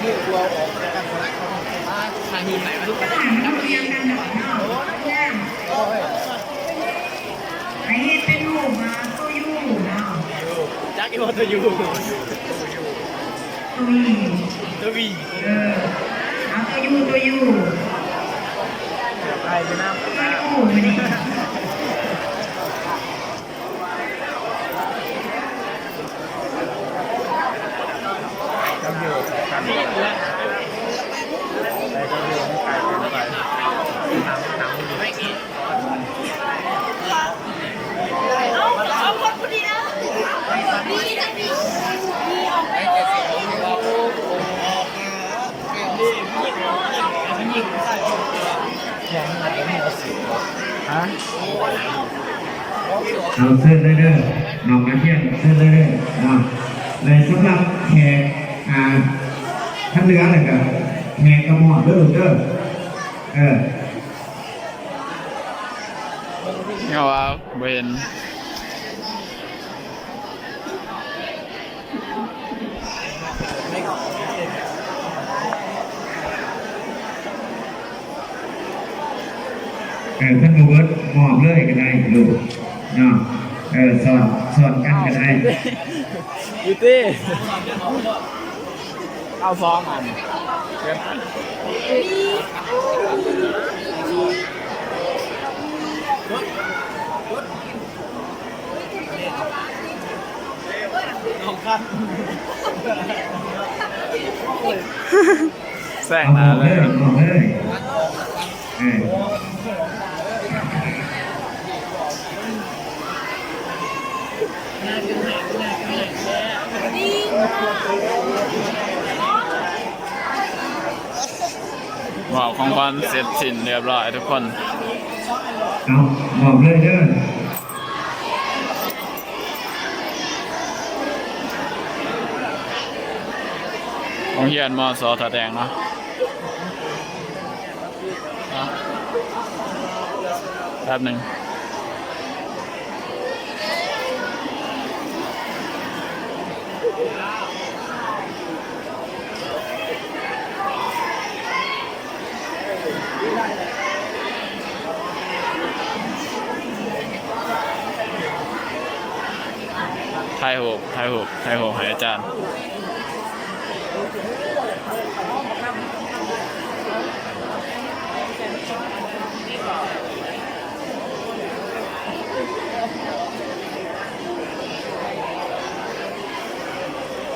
ทางหินไหนมาลูกกันไอ้นี่เป็นลูกมาตัวยูเนาะจักอีว่าตัวยูตัววีเอาตัวยูไปไปน้ำตัวยูไม่ได้จำอยู่จำอยู่ไปจำอยู่ไม่ไกลเกินไปถามไม่กี่เอาคนผู้ดีนะดีนะดีออกไปเอาเส้นเรื่อยๆน้องมาเที่ยงเส้นเรื่อยๆนะเลยสำหรับแขกท่านเรืออะไรกันแขกกระหม่อมเด้อเงาเอาเบนท่านเวิร์ดหมอบเลยก็ได้ลูกเนาะสอนกันก็ได้ยูตี้เอาซองอันของข้าแซงหน้าเลยหมอบเลยบอกของขวัญเสร็จสิ้นเรียบร้อยทุกคนเอาบอกเลยเด้อของเฮียนมอสอถาแดงเนาะแป๊บหนึ่งไทยหกให้อาจารย์